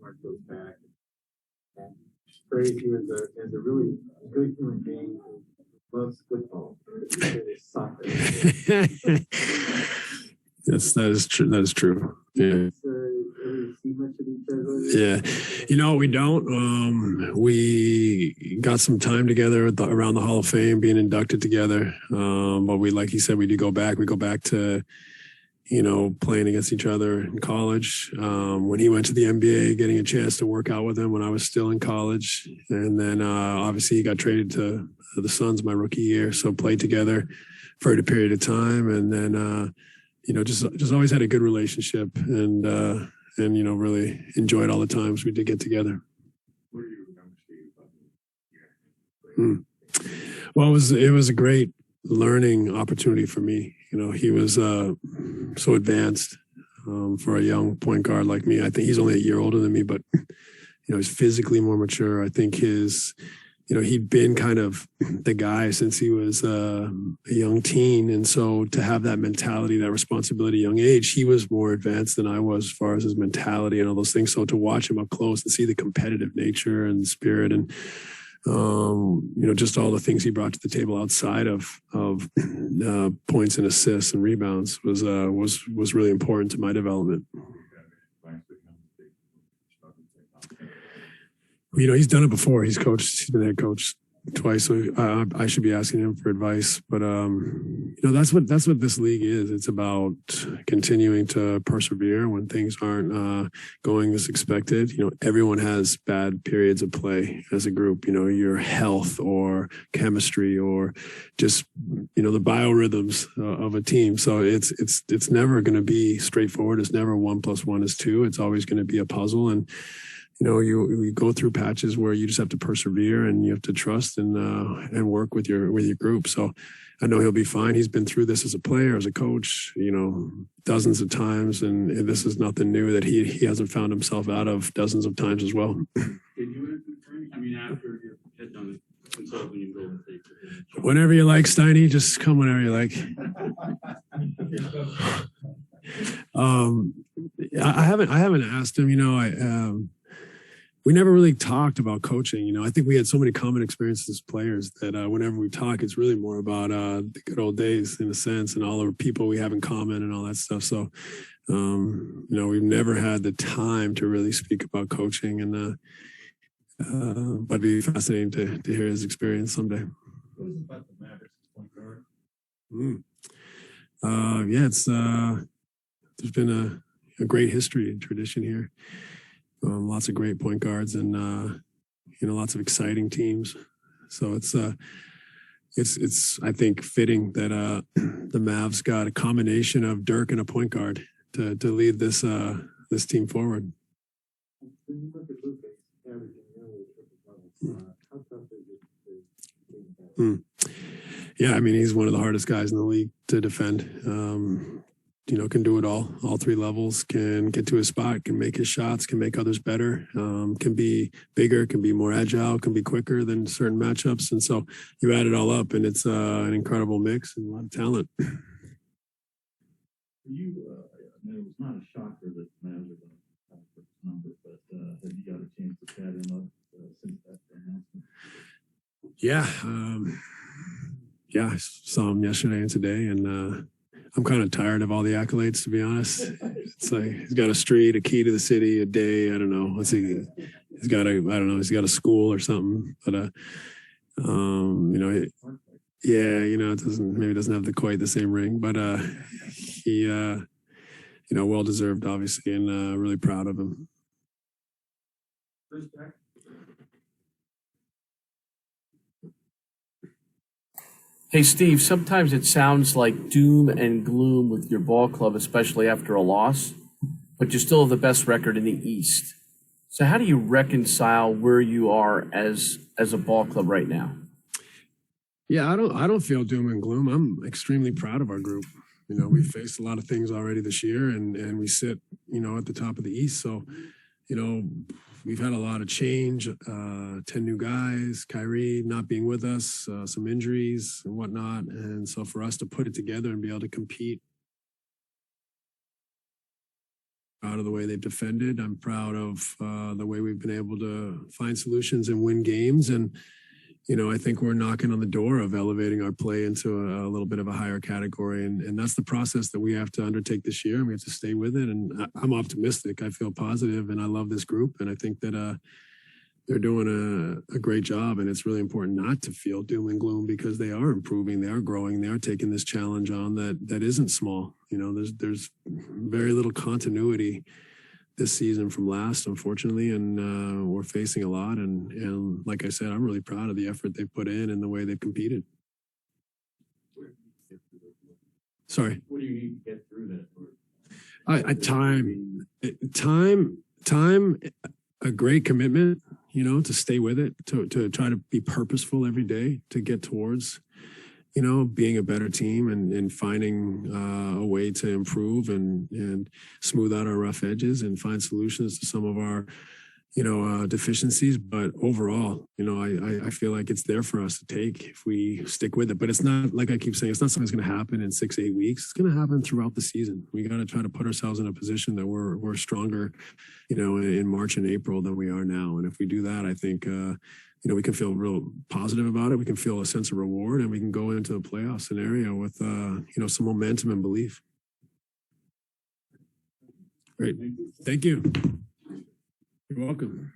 Mark goes back. And crazy as a really good human being who loves football. Soccer. Yes, that is true. That is true. Yeah. See much of each other? Yeah. We don't. We got some time together around the Hall of Fame, being inducted together. But we, like he said, we do go back. We go back to, playing against each other in college. When he went to the NBA, getting a chance to work out with him when I was still in college. And then obviously he got traded to the Suns my rookie year. So played together for a period of time. And then, just always had a good relationship and really enjoyed all the times we did get together. What do you remember? Well, it was a great learning opportunity for me. He was so advanced for a young point guard like me. I think he's only a year older than me, but he's physically more mature. I think he'd been kind of the guy since he was a young teen. And so to have that mentality, that responsibility, young age, he was more advanced than I was as far as his mentality and all those things. So to watch him up close and see the competitive nature and spirit and, just all the things he brought to the table outside of points and assists and rebounds was really important to my development. He's done it before. He's been head coach twice. So I should be asking him for advice, but that's what this league is. It's about continuing to persevere when things aren't going as expected. Everyone has bad periods of play as a group, your health or chemistry or just, the biorhythms of a team. So it's never going to be straightforward. It's never 1 + 1 is 2. It's always going to be a puzzle. And you go through patches where you just have to persevere and you have to trust and work with your group. So I know he'll be fine. He's been through this as a player, as a coach, dozens of times, and this is nothing new that he hasn't found himself out of dozens of times as well. Did you after you had done consulting and go take whenever you like, Steiny, just come whenever you like. I haven't asked him. We never really talked about coaching. I think we had so many common experiences as players that whenever we talk, it's really more about the good old days in a sense and all the people we have in common and all that stuff. So, we've never had the time to really speak about coaching but it'd be fascinating to hear his experience someday. What is it about the Mavericks point guard? There's been a great history and tradition here. Lots of great point guards and lots of exciting teams. So it's I think fitting that the Mavs got a combination of Dirk and a point guard to lead this team forward. Yeah, he's one of the hardest guys in the league to defend. Can do it all 3 levels, can get to his spot, can make his shots, can make others better, can be bigger, can be more agile, can be quicker than certain matchups. And so you add it all up and it's an incredible mix and a lot of talent. For you, it was not a shocker that the Mavs are going to have the number, but have you got a chance to chat him up since that announcement? Yeah, I saw him yesterday and today, and I'm kind of tired of all the accolades, to be honest. It's like he's got a street, a key to the city, a day. I don't know. Let's see. He's got a school or something. But it doesn't have quite the same ring. But he well deserved, obviously, and really proud of him. Hey, Steve, sometimes it sounds like doom and gloom with your ball club, especially after a loss, but you still have the best record in the East. So how do you reconcile where you are as a ball club right now? Yeah, I don't feel doom and gloom. I'm extremely proud of our group. We faced a lot of things already this year, and we sit, at the top of the East. So, we've had a lot of change, 10 new guys, Kyrie not being with us, some injuries and whatnot. And so for us to put it together and be able to compete proud of the way they've defended. I'm proud of the way we've been able to find solutions and win games. And, I think we're knocking on the door of elevating our play into a little bit of a higher category. And that's the process that we have to undertake this year, and we have to stay with it. And I'm optimistic. I feel positive, and I love this group. And I think that they're doing a great job. And it's really important not to feel doom and gloom, because they are improving, they are growing, they are taking this challenge on that isn't small. There's very little continuity this season from last, unfortunately, and we're facing a lot. And like I said, I'm really proud of the effort they put in and the way they've competed. Sorry. What do you need to get through that? Time, a great commitment, to stay with it, to try to be purposeful every day, to get towards, being a better team and finding a way to improve and smooth out our rough edges and find solutions to some of our, deficiencies. But overall, I feel like it's there for us to take if we stick with it. But it's not, like I keep saying, it's not something that's going to happen in 6-8 weeks. It's going to happen throughout the season. We got to try to put ourselves in a position that we're stronger, in March and April than we are now. And if we do that, I think, we can feel real positive about it. We can feel a sense of reward, and we can go into a playoff scenario with, some momentum and belief. Great. Thank you. You're welcome.